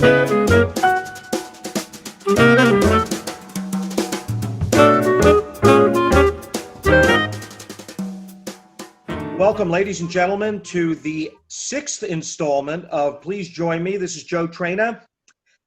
Welcome, ladies and gentlemen, to the 6th installment of Please Join Me. This is Joe Traina.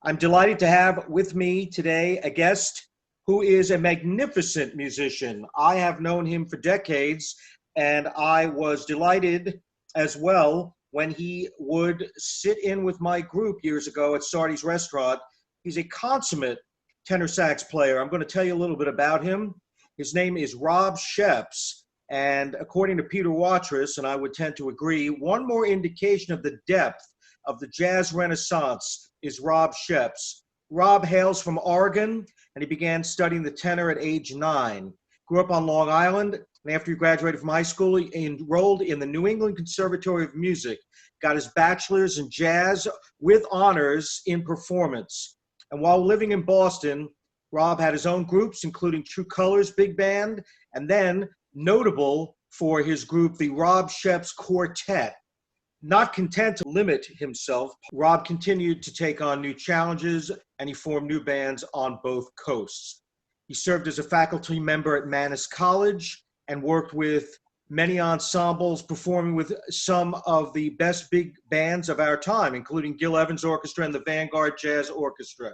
I'm delighted to have with me today a guest who is a magnificent musician. I have known him for decades, and I was delighted as well when he would sit in with my group years ago at Sardi's Restaurant. He's a consummate tenor sax player. I'm going to tell you a little bit about him. His name is Rob Scheps. And according to Peter Watrous, and I would tend to agree, one more indication of the depth of the jazz renaissance is Rob Scheps. Rob hails from Oregon, and he began studying the tenor at age 9. Grew up on Long Island, and after he graduated from high school, he enrolled in the New England Conservatory of Music, got his bachelor's in jazz with honors in performance. And while living in Boston, Rob had his own groups, including True Colors Big Band, and then notable for his group, the Rob Scheps Quartet. Not content to limit himself, Rob continued to take on new challenges, and he formed new bands on both coasts. He served as a faculty member at Mannes College and worked with many ensembles, performing with some of the best big bands of our time, including Gil Evans Orchestra and the Vanguard Jazz Orchestra.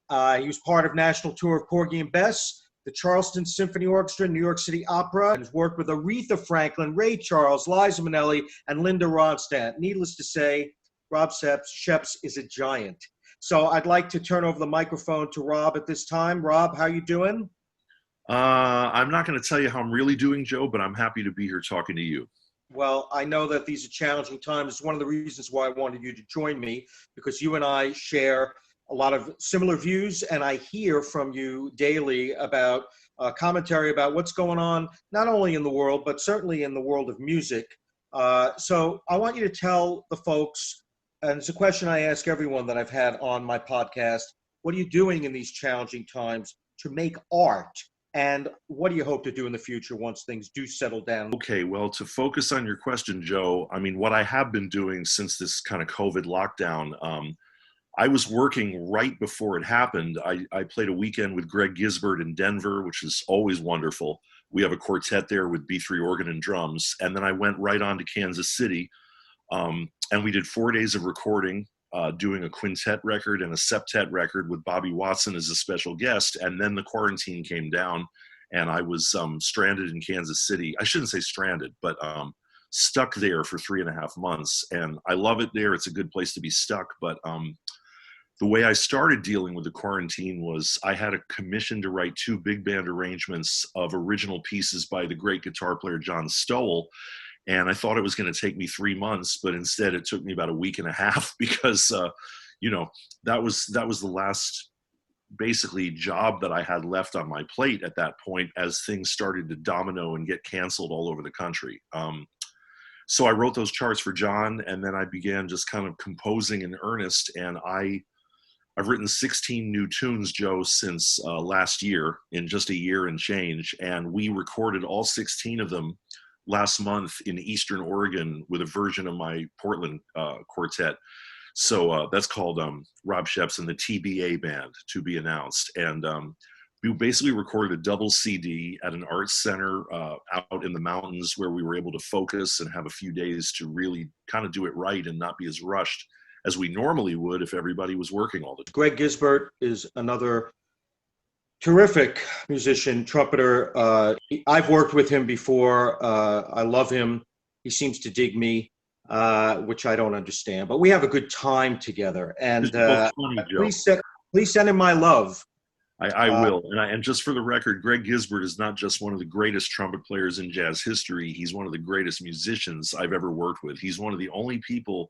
He was part of national tour of Porgy and Bess, the Charleston Symphony Orchestra, New York City Opera, and has worked with Aretha Franklin, Ray Charles, Liza Minnelli, and Linda Ronstadt. Needless to say, Rob Scheps is a giant. So I'd like to turn over the microphone to Rob at this time. Rob, how you doing? I'm not going to tell you how I'm really doing, Joe, but I'm happy to be here talking to you. Well, I know that these are challenging times. It's one of the reasons why I wanted you to join me, because you and I share a lot of similar views, and I hear from you daily about commentary about what's going on, not only in the world, but certainly in the world of music. So I want you to tell the folks, and it's a question I ask everyone that I've had on my podcast, what are you doing in these challenging times to make art? And what do you hope to do in the future once things do settle down? Okay, well, to focus on your question, Joe, I mean, what I have been doing since this kind of COVID lockdown, I was working right before it happened. I played a weekend with Greg Gisbert in Denver, which is always wonderful. We have a quartet there with B3 organ and drums. And then I went right on to Kansas City, and we did 4 days of recording, doing a quintet record and a septet record with Bobby Watson as a special guest. And then the quarantine came down, and I was stranded in Kansas City. I shouldn't say stranded, but stuck there for 3.5 months. And I love it there. It's a good place to be stuck. But the way I started dealing with the quarantine was I had a commission to write 2 big band arrangements of original pieces by the great guitar player John Stowell. And I thought it was going to take me 3 months, but instead it took me about 1.5 weeks because, that was the last basically job that I had left on my plate at that point as things started to domino and get canceled all over the country. So I wrote those charts for John, and then I began just kind of composing in earnest, and I've written 16 new tunes, Joe, since last year, in just a year and change. And we recorded all 16 of them last month in Eastern Oregon with a version of my Portland quartet. So that's called Rob Scheps and the TBA Band, to be announced. And we basically recorded a double CD at an arts center out in the mountains where we were able to focus and have a few days to really kind of do it right and not be as rushed as we normally would if everybody was working all the time. Greg Gisbert is another terrific musician, trumpeter. I've worked with him before. I love him. He seems to dig me, which I don't understand. But we have a good time together. And please send him my love. I will. And just for the record, Greg Gisbert is not just one of the greatest trumpet players in jazz history. He's one of the greatest musicians I've ever worked with. He's one of the only people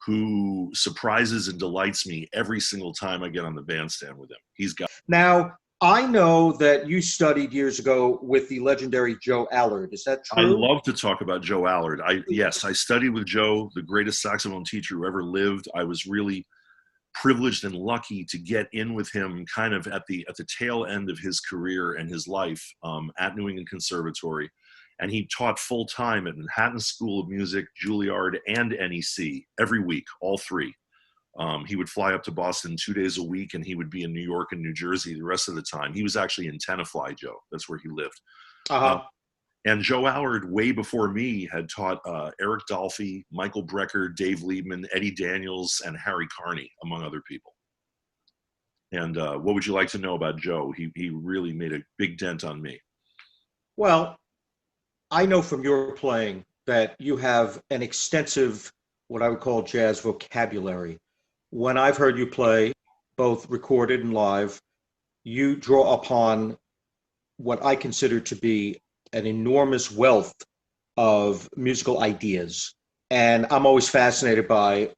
who surprises and delights me every single time I get on the bandstand with him. He's got. Now, I know that you studied years ago with the legendary Joe Allard. Is that true? I love to talk about Joe Allard. Yes, I studied with Joe, the greatest saxophone teacher who ever lived. I was really privileged and lucky to get in with him kind of at the tail end of his career and his life at New England Conservatory. And he taught full time at Manhattan School of Music, Juilliard, and NEC every week, all three. He would fly up to Boston 2 days a week, and he would be in New York and New Jersey the rest of the time. He was actually in Tenafly, Joe. That's where he lived. Uh-huh. And Joe Allard, way before me, had taught Eric Dolphy, Michael Brecker, Dave Liebman, Eddie Daniels, and Harry Carney, among other people. And what would you like to know about Joe? He really made a big dent on me. Well, I know from your playing that you have an extensive, what I would call jazz vocabulary. When I've heard you play, both recorded and live, you draw upon what I consider to be an enormous wealth of musical ideas. And I'm always fascinated by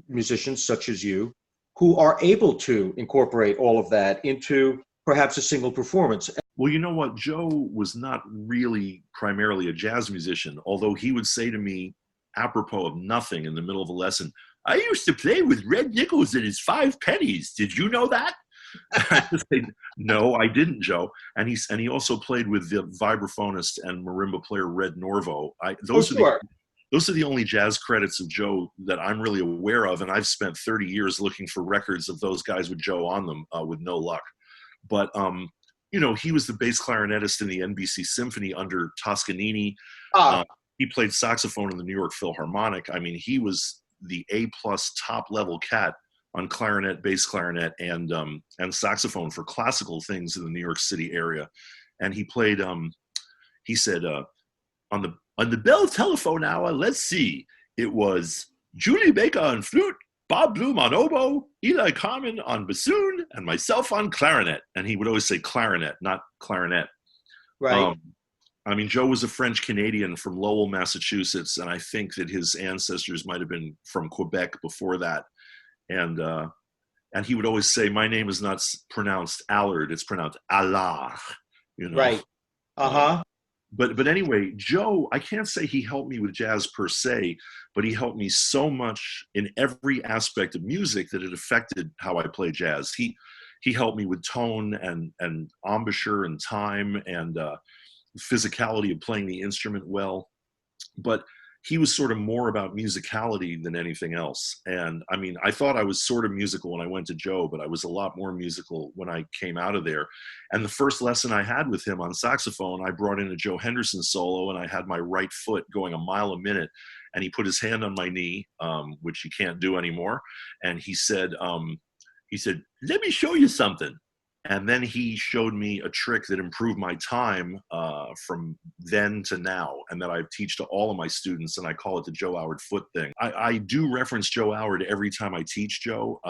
musicians such as you who are able to incorporate all of that into perhaps a single performance. Well, you know what? Joe was not really primarily a jazz musician, although he would say to me, apropos of nothing in the middle of a lesson, I used to play with Red Nichols and his 5 pennies. Did you know that? I just say, no, I didn't, Joe. And he also played with the vibraphonist and marimba player Red Norvo. Those are the only jazz credits of Joe that I'm really aware of, and I've spent 30 years looking for records of those guys with Joe on them with no luck. But he was the bass clarinetist in the NBC Symphony under Toscanini. He played saxophone in the New York Philharmonic. I mean, he was the A-plus top-level cat on clarinet, bass clarinet, and saxophone for classical things in the New York City area. And he played, he said, on the Bell Telephone Hour, let's see, it was Julie Baker on flute, Bob Bloom on oboe, Eli Carmen on bassoon, and myself on clarinet. And he would always say clarinet, not clarinet. Right. Joe was a French Canadian from Lowell, Massachusetts, and I think that his ancestors might have been from Quebec before that. And he would always say, my name is not pronounced Allard, it's pronounced Allard, Right. Uh-huh. But anyway, Joe, I can't say he helped me with jazz per se, but he helped me so much in every aspect of music that it affected how I play jazz. He helped me with tone and embouchure and time and physicality of playing the instrument well. But he was sort of more about musicality than anything else. And I thought I was sort of musical when I went to Joe, but I was a lot more musical when I came out of there. And the first lesson I had with him on saxophone, I brought in a Joe Henderson solo, and I had my right foot going a mile a minute. And he put his hand on my knee, which you can't do anymore. And he said, let me show you something. And then he showed me a trick that improved my time from then to now, and that I teach to all of my students, and I call it the Joe Allard foot thing. I do reference Joe Allard every time I teach Joe,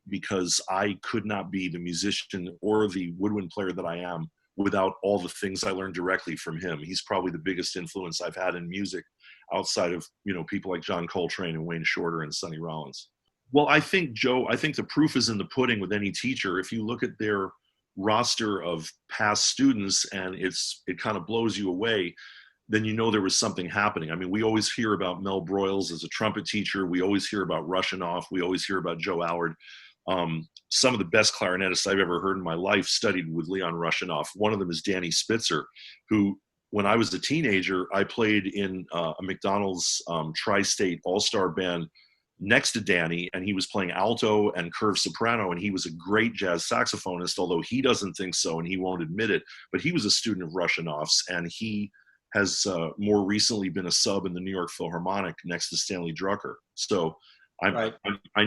because I could not be the musician or the woodwind player that I am without all the things I learned directly from him. He's probably the biggest influence I've had in music outside of people like John Coltrane and Wayne Shorter and Sonny Rollins. Well, I think the proof is in the pudding with any teacher. If you look at their roster of past students and it kind of blows you away, then there was something happening. We always hear about Mel Broyles as a trumpet teacher. We always hear about Rushinoff. We always hear about Joe Allard. Some of the best clarinetists I've ever heard in my life studied with Leon Rushinoff. One of them is Danny Spitzer, who, when I was a teenager, I played in a McDonald's tri-state all-star band next to Danny, and he was playing alto and curved soprano, and he was a great jazz saxophonist, although he doesn't think so and he won't admit it. But he was a student of Rushinoff's, and he has more recently been a sub in the New York Philharmonic next to Stanley Drucker. So I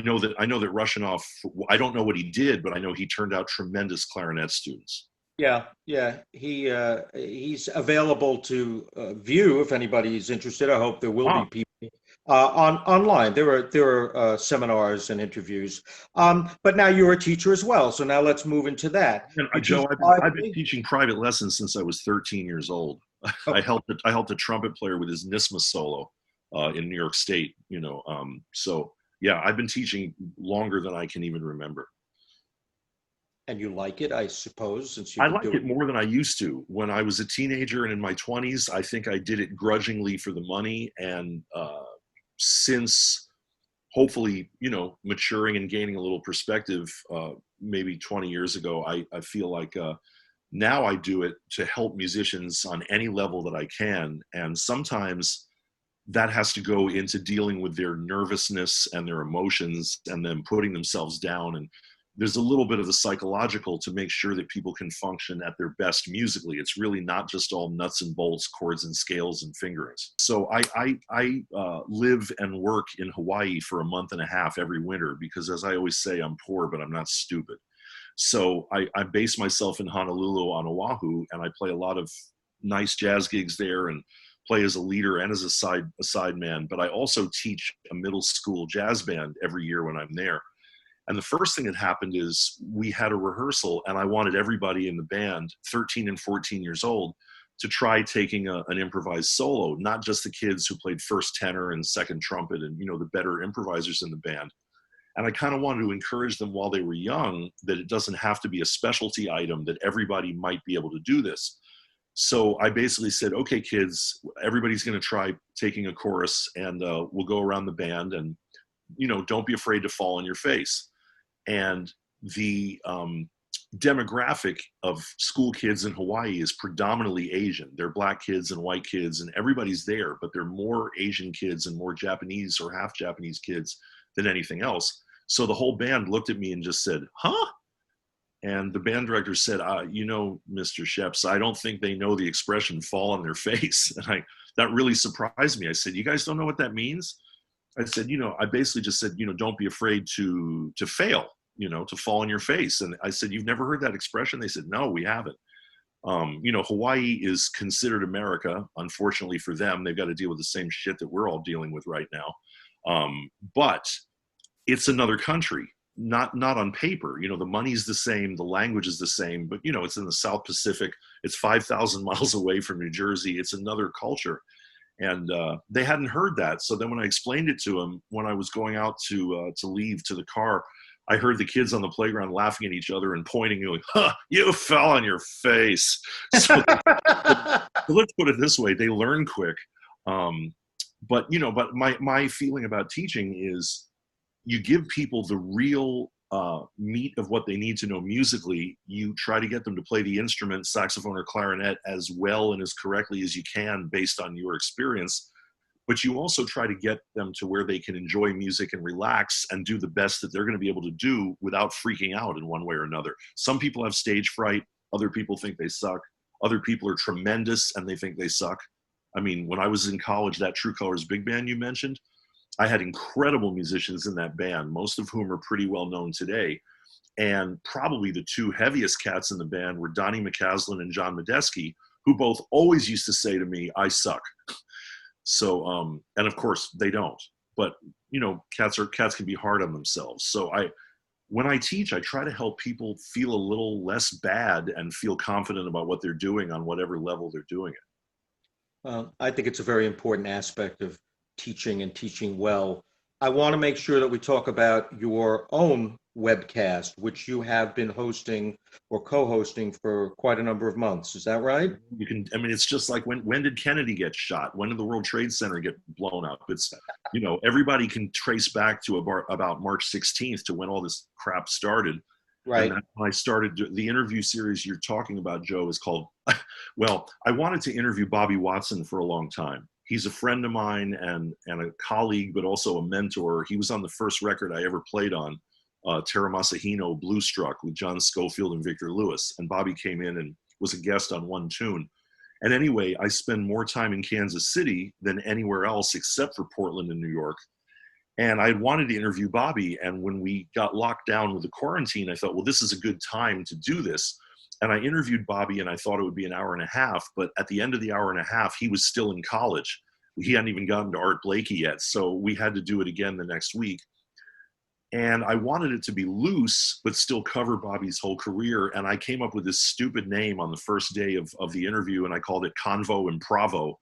know that Rushinoff, I don't know what he did, but I know he turned out tremendous clarinet students. Yeah. He's available to view if anybody's interested. I hope there will be people online. There are seminars and interviews. But now you're a teacher as well, so now let's move into that. Joe, I've been teaching private lessons since I was 13 years old. I helped a trumpet player with his Nisma solo in New York State. So yeah, I've been teaching longer than I can even remember. And you like it, I suppose, since I like it more than I used to. When I was a teenager and in my 20s, I think I did it grudgingly for the money. And since hopefully, maturing and gaining a little perspective, maybe 20 years ago, I feel like now I do it to help musicians on any level that I can. And sometimes that has to go into dealing with their nervousness and their emotions and them putting themselves down. And there's a little bit of the psychological to make sure that people can function at their best musically. It's really not just all nuts and bolts, chords and scales and fingerings. So I live and work in Hawaii for a month and a half every winter because, as I always say, I'm poor, but I'm not stupid. So I base myself in Honolulu on Oahu, and I play a lot of nice jazz gigs there and play as a leader and as a side man. But I also teach a middle school jazz band every year when I'm there. And the first thing that happened is we had a rehearsal, and I wanted everybody in the band, 13 and 14 years old, to try taking an improvised solo, not just the kids who played first tenor and second trumpet and, the better improvisers in the band. And I kind of wanted to encourage them while they were young that it doesn't have to be a specialty item, that everybody might be able to do this. So I basically said, okay, kids, everybody's going to try taking a chorus, and we'll go around the band, and, don't be afraid to fall on your face. And the demographic of school kids in Hawaii is predominantly Asian. They're black kids and white kids, and everybody's there, but they're more Asian kids and more Japanese or half Japanese kids than anything else. So the whole band looked at me and just said, huh? And the band director said, Mr. Schepps, I don't think they know the expression fall on their face. And that really surprised me. I said, you guys don't know what that means? I said, I basically just said, don't be afraid to fail, to fall on your face. And I said, you've never heard that expression? They said, no, we haven't. Hawaii is considered America. Unfortunately for them, they've got to deal with the same shit that we're all dealing with right now. But it's another country, not on paper. The money's the same, the language is the same, but it's in the South Pacific. It's 5,000 miles away from New Jersey. It's another culture. And they hadn't heard that. So then when I explained it to them, when I was going out to leave to the car, I heard the kids on the playground laughing at each other and pointing, like, huh, you fell on your face. So let's put it this way, they learn quick. But my feeling about teaching is you give people the real meat of what they need to know musically. You try to get them to play the instrument, saxophone or clarinet, as well and as correctly as you can based on your experience. But you also try to get them to where they can enjoy music and relax and do the best that they're going to be able to do without freaking out in one way or another. Some people have stage fright. Other people think they suck. Other people are tremendous and they think they suck. I mean, when I was in college, that True Colors big band you mentioned, I had incredible musicians in that band, most of whom are pretty well known today. And probably the two heaviest cats in the band were Donnie McCaslin and John Medeski, who both always used to say to me, I suck. So, and of course they don't, but cats can be hard on themselves. So when I teach, I try to help people feel a little less bad and feel confident about what they're doing on whatever level they're doing it. I think it's a very important aspect of teaching and teaching well. I want to make sure that we talk about your own webcast, which you have been hosting or co-hosting for quite a number of months. Is that right? It's just like when did Kennedy get shot? When did the World Trade Center get blown up? It's, everybody can trace back to about March 16th to when all this crap started. Right. And when I started the interview series you're talking about, Joe, is called, well, I wanted to interview Bobby Watson for a long time. He's a friend of mine and a colleague, but also a mentor. He was on the first record I ever played on, Tara Masahino, Blue Struck, with John Schofield and Victor Lewis. And Bobby came in and was a guest on one tune. And anyway, I spend more time in Kansas City than anywhere else except for Portland and New York. And I wanted to interview Bobby. And when we got locked down with the quarantine, I thought, well, this is a good time to do this. And I interviewed Bobby, and I thought it would be an hour and a half. But at the end of the hour and a half, he was still in college. He hadn't even gotten to Art Blakey yet. So we had to do it again the next week. And I wanted it to be loose, but still cover Bobby's whole career. And I came up with this stupid name on the first day of the interview, and I called it Convo Improvvo.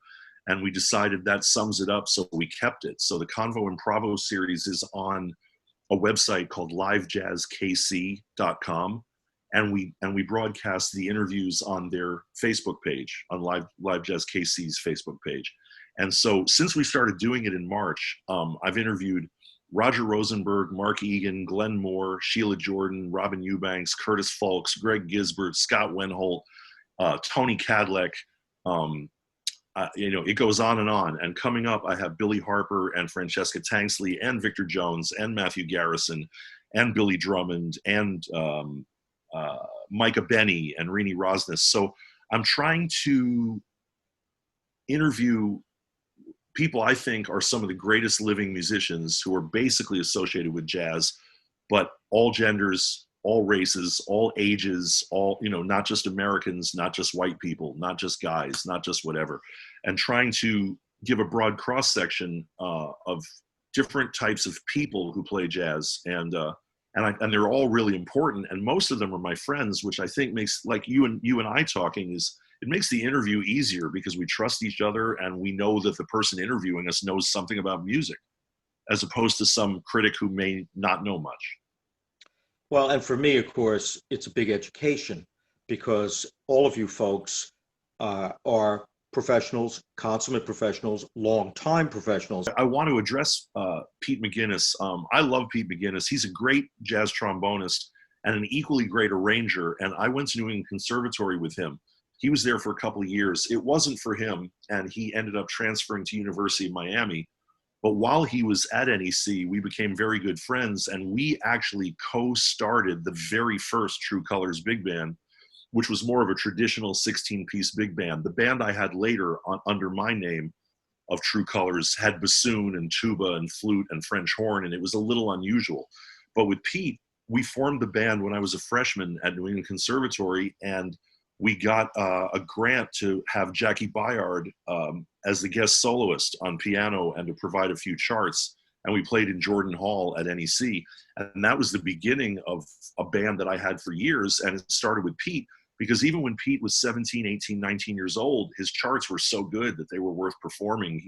And we decided that sums it up, so we kept it. So the Convo Improvvo series is on a website called LiveJazzKC.com. And we broadcast the interviews on their Facebook page, on LiveJazzKC's Facebook page. And so since we started doing it in March, I've interviewed Roger Rosenberg, Mark Egan, Glenn Moore, Sheila Jordan, Robin Eubanks, Curtis Falks, Greg Gisbert, Scott Wenholt, Tony Cadleck. it goes on and on. And coming up, I have Billy Harper and Francesca Tanksley and Victor Jones and Matthew Garrison and Billy Drummond and Micah Benny and Rini Rosnes. So I'm trying to interview people I think are some of the greatest living musicians who are basically associated with jazz, but all genders, all races, all ages, all, not just Americans, not just white people, not just guys, not just whatever, and trying to give a broad cross section of different types of people who play jazz. And they're all really important. And most of them are my friends, which I think makes, like you and I talking, it makes the interview easier because we trust each other and we know that the person interviewing us knows something about music, as opposed to some critic who may not know much. Well, and for me, of course, it's a big education because all of you folks are professionals, consummate professionals, long-time professionals. I want to address Pete McGuinness. I love Pete McGuinness. He's a great jazz trombonist and an equally great arranger. And I went to New England Conservatory with him. He was there for a couple of years. It wasn't for him, and he ended up transferring to University of Miami. But while he was at NEC, we became very good friends, and we actually co-started the very first True Colors big band, which was more of a traditional 16-piece big band. The band I had later under my name of True Colors had bassoon and tuba and flute and French horn, and it was a little unusual. But with Pete, we formed the band when I was a freshman at New England Conservatory, and we got a grant to have Jackie Bayard as the guest soloist on piano and to provide a few charts. And we played in Jordan Hall at NEC. And that was the beginning of a band that I had for years. And it started with Pete, because even when Pete was 17, 18, 19 years old, his charts were so good that they were worth performing.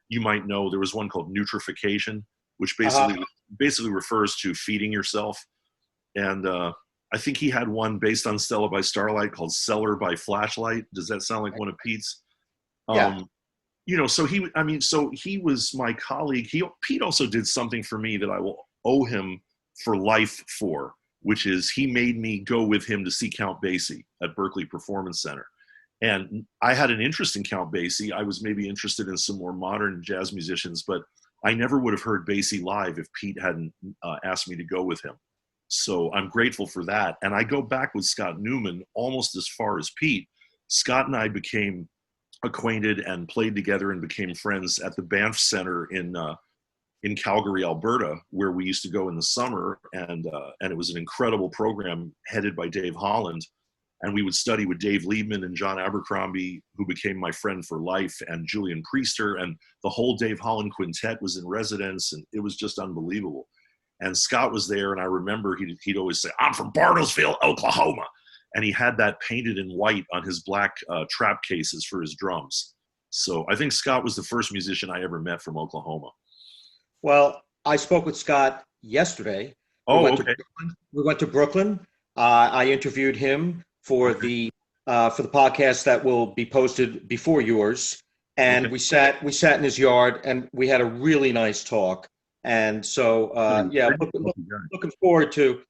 You might know there was one called Nutrification, which basically refers to feeding yourself. And I think he had one based on Stella by Starlight called Cellar by Flashlight. Does that sound like one of Pete's? Yeah. So he was my colleague. Pete also did something for me that I will owe him for life for, which is he made me go with him to see Count Basie at Berkeley Performance Center. And I had an interest in Count Basie. I was maybe interested in some more modern jazz musicians, but I never would have heard Basie live if Pete hadn't asked me to go with him. So I'm grateful for that. And I go back with Scott Newman almost as far as Pete. Scott and I became acquainted and played together and became friends at the Banff Center in Calgary, Alberta, where we used to go in the summer. And it was an incredible program headed by Dave Holland. And we would study with Dave Liebman and John Abercrombie, who became my friend for life, and Julian Priester. And the whole Dave Holland quintet was in residence, and it was just unbelievable. And Scott was there, and I remember he'd always say, "I'm from Bartlesville, Oklahoma." And he had that painted in white on his black trap cases for his drums. So I think Scott was the first musician I ever met from Oklahoma. Well, I spoke with Scott yesterday. Okay. We went to Brooklyn. I interviewed him for the podcast that will be posted before yours. And we sat in his yard, and we had a really nice talk. And so, looking forward to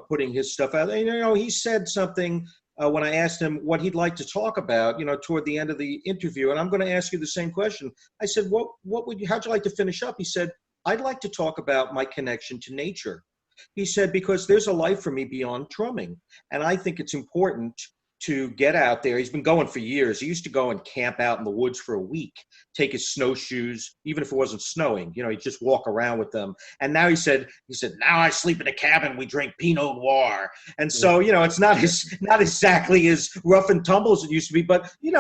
putting his stuff out. And, he said something when I asked him what he'd like to talk about, toward the end of the interview. And I'm going to ask you the same question. I said, how'd you like to finish up? He said, "I'd like to talk about my connection to nature." He said, because there's a life for me beyond drumming. And I think it's important to get out there. He's been going for years. He used to go and camp out in the woods for a week, take his snowshoes, even if it wasn't snowing, he'd just walk around with them. And now he said, "Now I sleep in a cabin. We drink Pinot Noir." And so, it's not exactly as rough and tumble as it used to be, but, he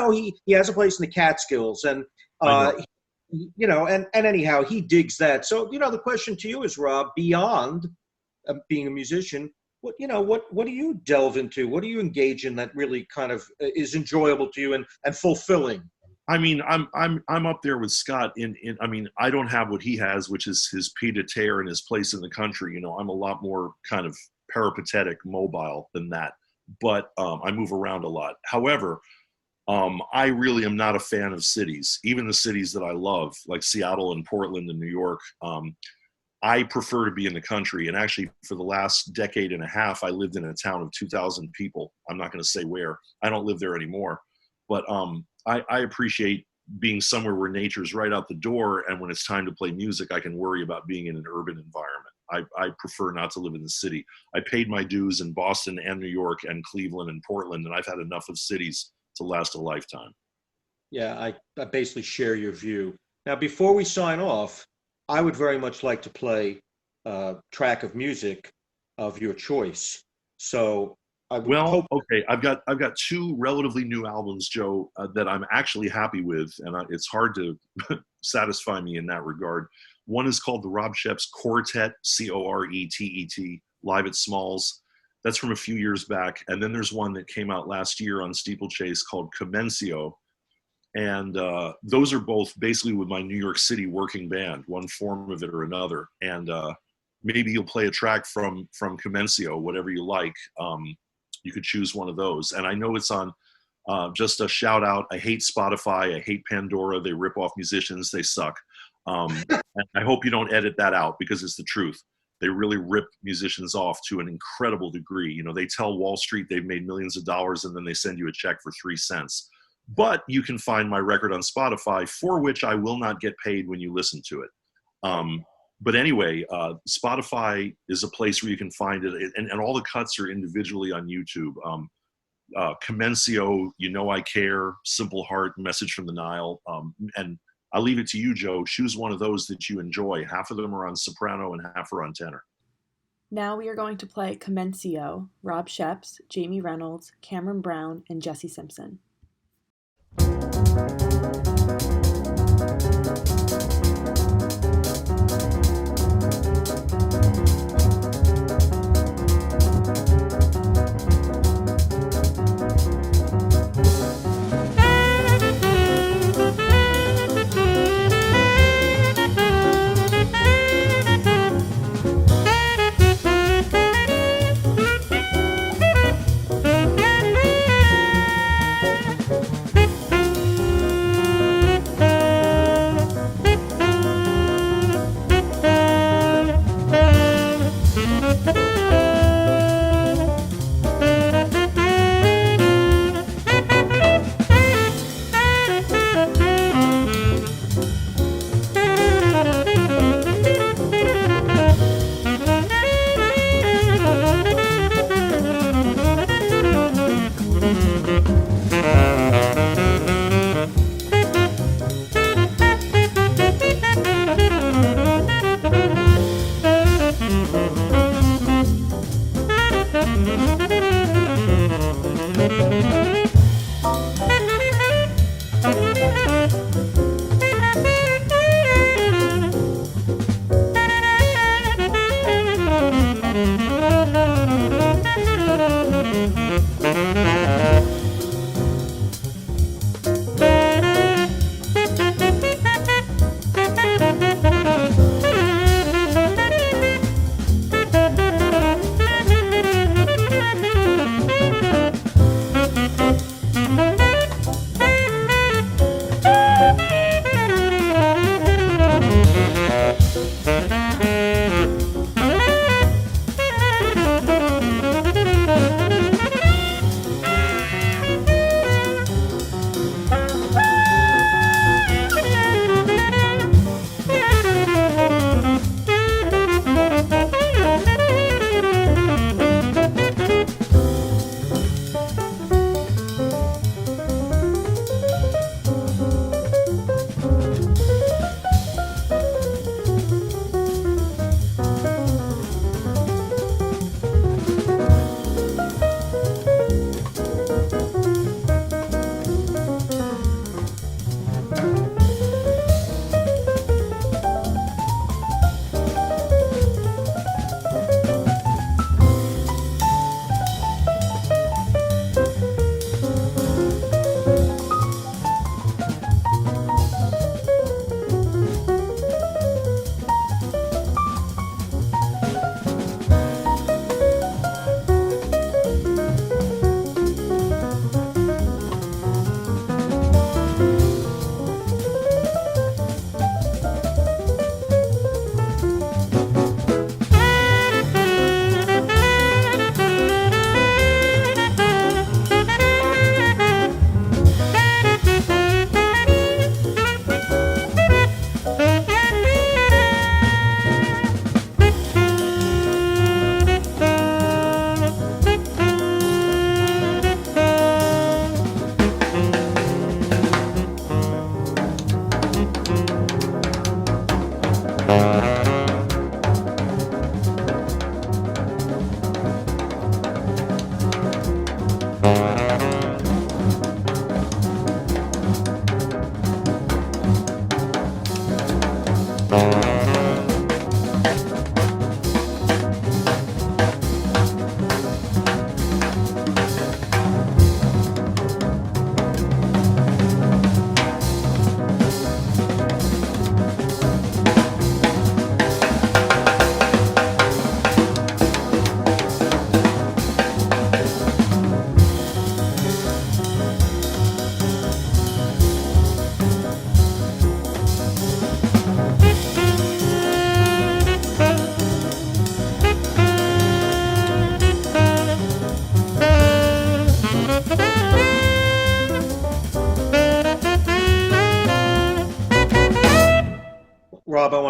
has a place in the Catskills, and, and anyhow, he digs that. So, the question to you is, Rob, beyond being a musician, what do you delve into? What do you engage in that really kind of is enjoyable to you and fulfilling? I mean, I'm up there with Scott I don't have what he has, which is his pied a terre and his place in the country. I'm a lot more kind of peripatetic, mobile than that, but I move around a lot. However, I really am not a fan of cities, even the cities that I love, like Seattle and Portland and New York. I prefer to be in the country. And actually, for the last decade and a half, I lived in a town of 2,000 people. I'm not going to say where. I don't live there anymore. But I appreciate being somewhere where nature's right out the door, and when it's time to play music, I can worry about being in an urban environment. I prefer not to live in the city. I paid my dues in Boston and New York and Cleveland and Portland, and I've had enough of cities to last a lifetime. Yeah, I basically share your view. Now, before we sign off, I would very much like to play a track of music of your choice. So I would hope. Okay, I've got two relatively new albums, Joe, that I'm actually happy with, and it's hard to satisfy me in that regard. One is called the Rob Scheps Quartet, Coretet, live at Smalls. That's from a few years back. And then there's one that came out last year on Steeplechase called Comencio. And those are both basically with my New York City working band, one form of it or another. And maybe you'll play a track from Comencio, whatever you like. You could choose one of those. And I know it's on, just a shout out, I hate Spotify, I hate Pandora, they rip off musicians, they suck. And I hope you don't edit that out, because it's the truth. They really rip musicians off to an incredible degree. You know, they tell Wall Street they've made millions of dollars, and then they send you a check for 3 cents. But you can find my record on Spotify, for which I will not get paid when you listen to it. But anyway, Spotify is a place where you can find it, and all the cuts are individually on YouTube. Comencio, You Know I Care, Simple Heart, Message from the Nile, and I'll leave it to you, Joe. Choose one of those that you enjoy. Half of them are on soprano and half are on tenor. Now we are going to play Comencio, Rob Scheps, Jamie Reynolds, Cameron Brown, and Jesse Simpson.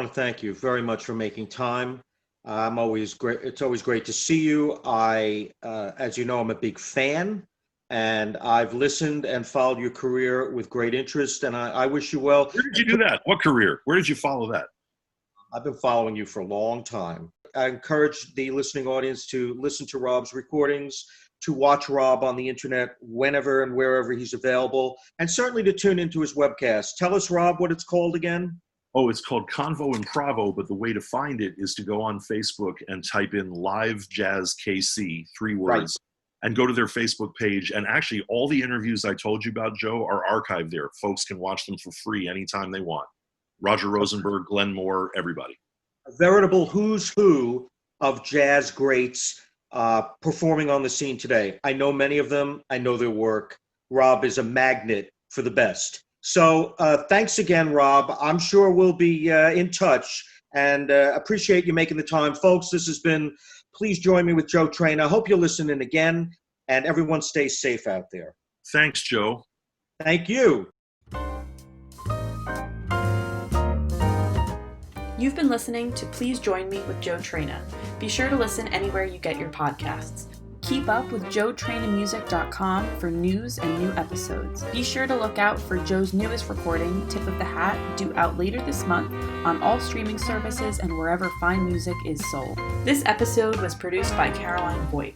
want to thank you very much for making time. I'm always great. It's always great to see you. As you know, I'm a big fan, and I've listened and followed your career with great interest, and I wish you well. Where did you do that? What career? Where did you follow that? I've been following you for a long time. I encourage the listening audience to listen to Rob's recordings, to watch Rob on the internet whenever and wherever he's available, and certainly to tune into his webcast. Tell us, Rob, what it's called again. Oh, it's called Convo Improvvo, but the way to find it is to go on Facebook and type in LiveJazzKC, 3 words, and go to their Facebook page. And actually, all the interviews I told you about, Joe, are archived there. Folks can watch them for free anytime they want. Roger Rosenberg, Glenn Moore, everybody. A veritable who's who of jazz greats performing on the scene today. I know many of them. I know their work. Rob is a magnet for the best. So thanks again, Rob. I'm sure we'll be in touch, and appreciate you making the time. Folks, this has been Please Join Me with Joe Traina. I hope you'll listen in again, and everyone stay safe out there. Thanks, Joe. Thank you. You've been listening to Please Join Me with Joe Traina. Be sure to listen anywhere you get your podcasts. Keep up with JoeTrainamusic.com for news and new episodes. Be sure to look out for Joe's newest recording, Tip of the Hat, due out later this month on all streaming services and wherever fine music is sold. This episode was produced by Caroline Voigt.